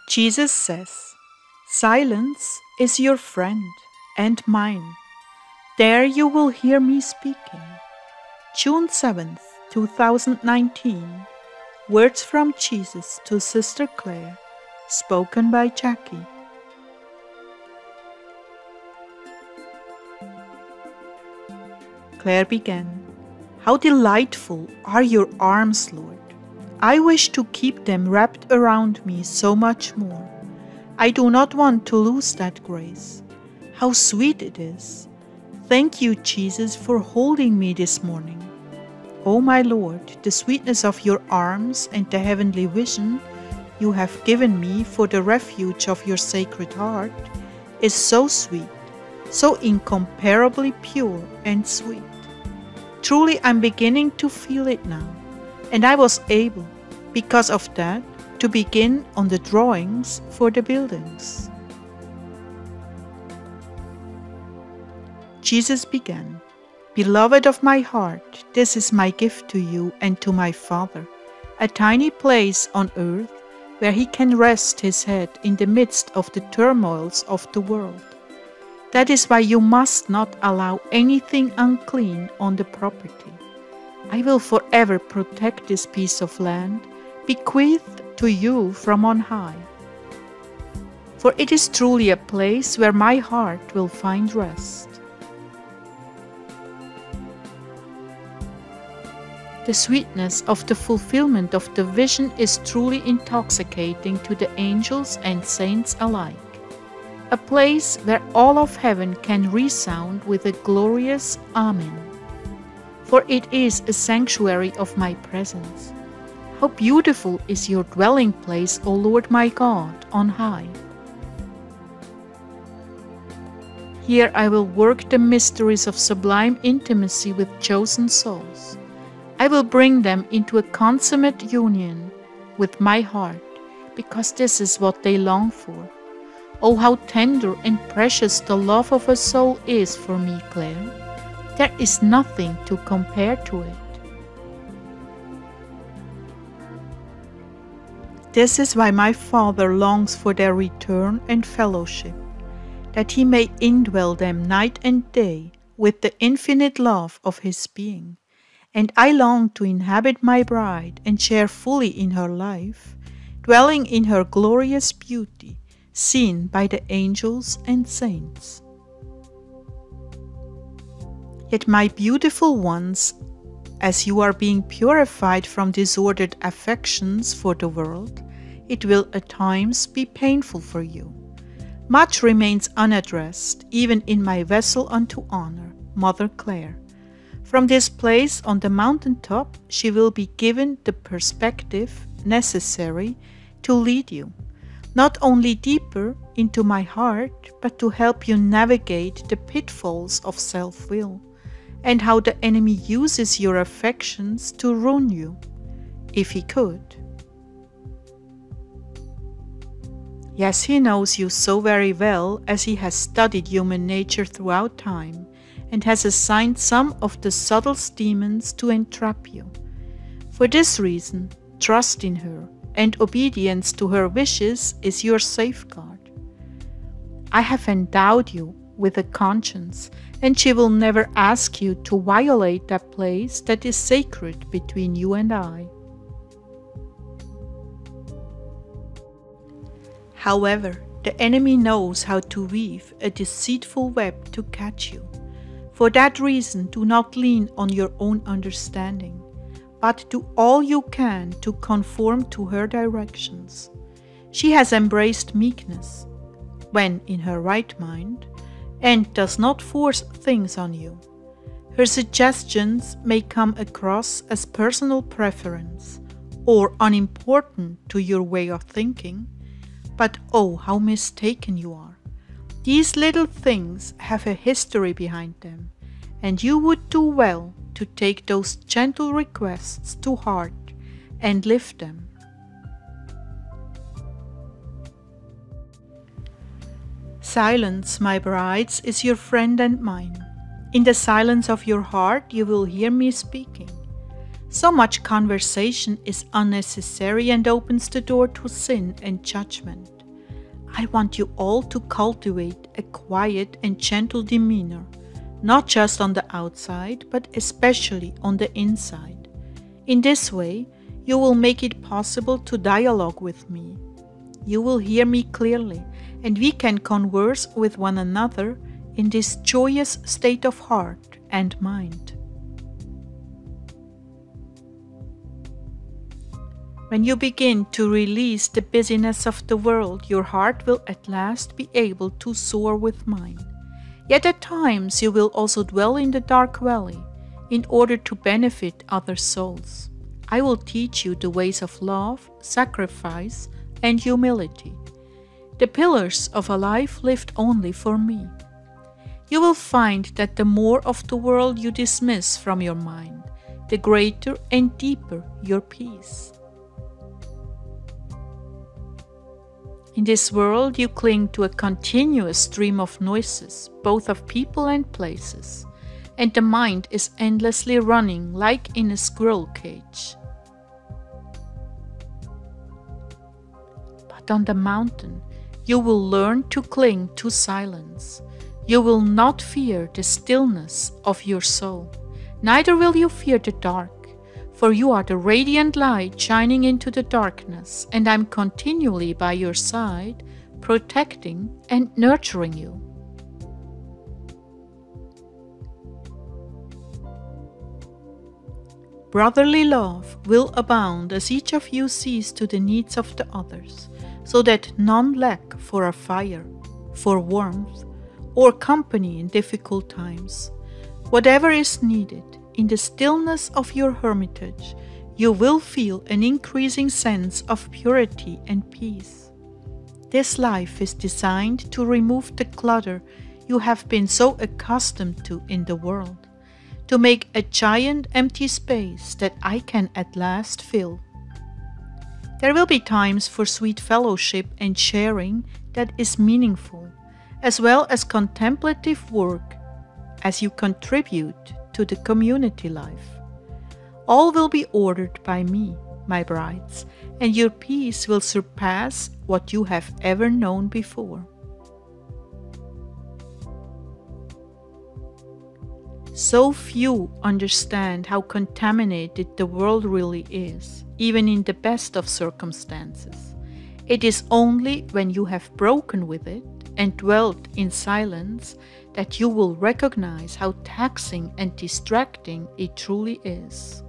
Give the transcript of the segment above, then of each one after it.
Jesus says, "Silence is your friend and mine. There you will hear me speaking." June 7th, 2019. Words from Jesus to Sister Clare, spoken by Jackie. Clare began, "How delightful are your arms, Lord! I wish to keep them wrapped around me so much more. I do not want to lose that grace. How sweet it is! Thank you, Jesus, for holding me this morning. Oh my Lord, the sweetness of your arms and the heavenly vision you have given me for the refuge of your sacred heart is so sweet, so incomparably pure and sweet. Truly, I'm beginning to feel it now, and I was able, because of that, to begin on the drawings for the buildings." Jesus began, "Beloved of my heart, this is my gift to you and to my Father, a tiny place on earth where he can rest his head in the midst of the turmoils of the world. That is why you must not allow anything unclean on the property. I will forever protect this piece of land, bequeathed to you from on high. For it is truly a place where my heart will find rest." The sweetness of the fulfillment of the vision is truly intoxicating to the angels and saints alike. A place where all of heaven can resound with a glorious Amen. For it is a sanctuary of my presence. How beautiful is your dwelling place, O Lord my God, on high. Here I will work the mysteries of sublime intimacy with chosen souls. I will bring them into a consummate union with my heart, because this is what they long for. Oh, how tender and precious the love of a soul is for me, Clare. There is nothing to compare to it. This is why my Father longs for their return and fellowship, that he may indwell them night and day with the infinite love of his being. And I long to inhabit my bride and share fully in her life, dwelling in her glorious beauty, seen by the angels and saints. Yet my beautiful ones, as you are being purified from disordered affections for the world, it will at times be painful for you. Much remains unaddressed, even in my vessel unto honor, Mother Clare. From this place on the mountaintop, she will be given the perspective necessary to lead you, not only deeper into my heart, but to help you navigate the pitfalls of self-will, and how the enemy uses your affections to ruin you, if he could. Yes, he knows you so very well, as he has studied human nature throughout time, and has assigned some of the subtlest demons to entrap you. For this reason, trust in her, and obedience to her wishes is your safeguard. I have endowed you with a conscience, and she will never ask you to violate that place that is sacred between you and I. However, the enemy knows how to weave a deceitful web to catch you. For that reason, do not lean on your own understanding, but do all you can to conform to her directions. She has embraced meekness, when in her right mind, and does not force things on you. Her suggestions may come across as personal preference or unimportant to your way of thinking, but oh, how mistaken you are. These little things have a history behind them, and you would do well to take those gentle requests to heart and live them. Silence, my brides, is your friend and mine. In the silence of your heart you will hear me speaking. So much conversation is unnecessary and opens the door to sin and judgment. I want you all to cultivate a quiet and gentle demeanor, not just on the outside, but especially on the inside. In this way, you will make it possible to dialogue with me. You will hear me clearly, and we can converse with one another in this joyous state of heart and mind. When you begin to release the busyness of the world, your heart will at last be able to soar with mine. Yet at times you will also dwell in the dark valley in order to benefit other souls. I will teach you the ways of love, sacrifice, and humility, the pillars of a life lived only for me. You will find that the more of the world you dismiss from your mind, the greater and deeper your peace. In this world, you cling to a continuous stream of noises, both of people and places, and the mind is endlessly running like in a squirrel cage. But on the mountain, you will learn to cling to silence. You will not fear the stillness of your soul, neither will you fear the dark. For you are the radiant light shining into the darkness, and I am continually by your side, protecting and nurturing you. Brotherly love will abound as each of you sees to the needs of the others, so that none lack for a fire, for warmth, or company in difficult times. Whatever is needed, in the stillness of your hermitage, you will feel an increasing sense of purity and peace. This life is designed to remove the clutter you have been so accustomed to in the world, to make a giant empty space that I can at last fill. There will be times for sweet fellowship and sharing that is meaningful, as well as contemplative work as you contribute to the community life. All will be ordered by me, my brides, and your peace will surpass what you have ever known before. So few understand how contaminated the world really is, even in the best of circumstances. It is only when you have broken with it and dwelt in silence that you will recognize how taxing and distracting it truly is.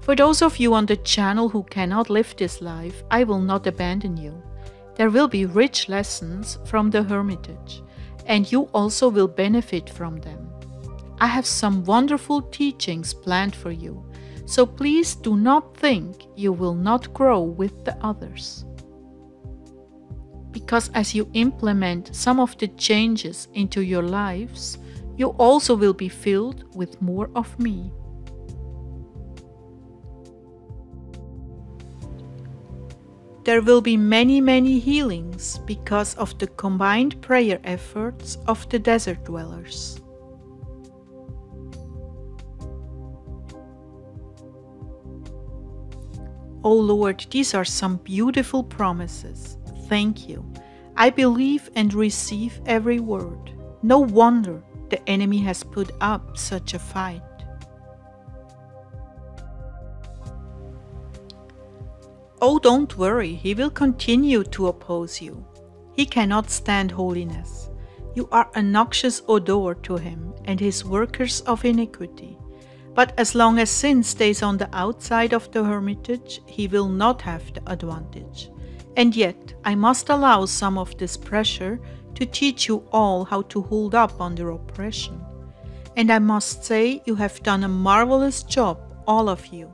For those of you on the channel who cannot live this life, I will not abandon you. There will be rich lessons from the hermitage, and you also will benefit from them. I have some wonderful teachings planned for you, so please do not think you will not grow with the others. Because as you implement some of the changes into your lives, you also will be filled with more of me. There will be many healings because of the combined prayer efforts of the desert dwellers. Oh Lord, these are some beautiful promises. Thank you. I believe and receive every word. No wonder the enemy has put up such a fight. Oh, don't worry, he will continue to oppose you. He cannot stand holiness. You are a noxious odor to him and his workers of iniquity. But as long as sin stays on the outside of the hermitage, he will not have the advantage. And yet, I must allow some of this pressure to teach you all how to hold up under oppression. And I must say, you have done a marvelous job, all of you.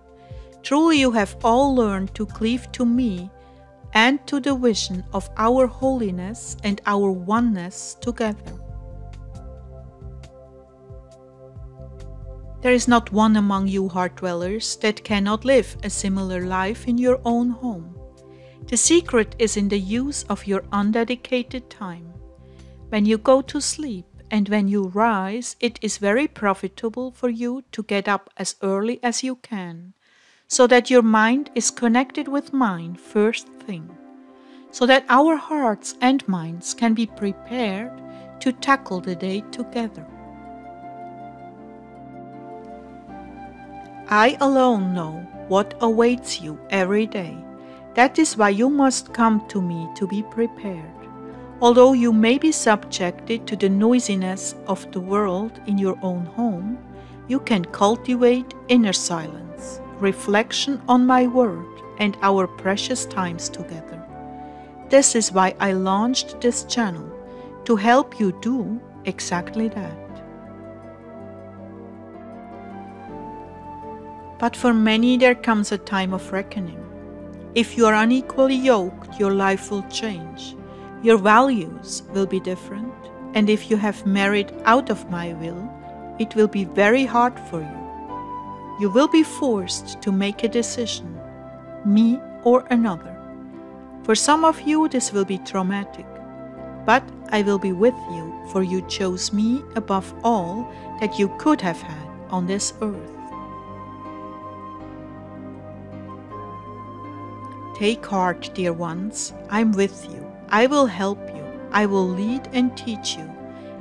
Truly, you have all learned to cleave to me and to the vision of our holiness and our oneness together. There is not one among you heart dwellers that cannot live a similar life in your own home. The secret is in the use of your undedicated time. When you go to sleep and when you rise, it is very profitable for you to get up as early as you can, so that your mind is connected with mine first thing, so that our hearts and minds can be prepared to tackle the day together. I alone know what awaits you every day. That is why you must come to me to be prepared. Although you may be subjected to the noisiness of the world in your own home, you can cultivate inner silence, reflection on my word, and our precious times together. This is why I launched this channel, to help you do exactly that. But for many there comes a time of reckoning. If you are unequally yoked, your life will change. Your values will be different, and if you have married out of my will, it will be very hard for you. You will be forced to make a decision, me or another. For some of you this will be traumatic, but I will be with you, for you chose me above all that you could have had on this earth. Take heart, dear ones, I'm with you. I will help you. I will lead and teach you,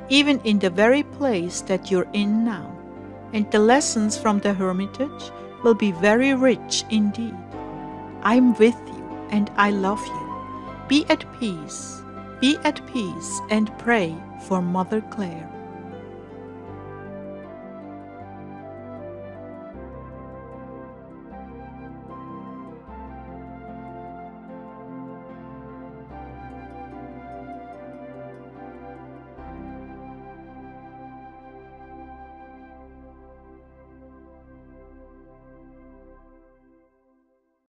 even in the very place that you're in now. And the lessons from the hermitage will be very rich indeed. I'm with you and I love you. Be at peace and pray for Mother Clare.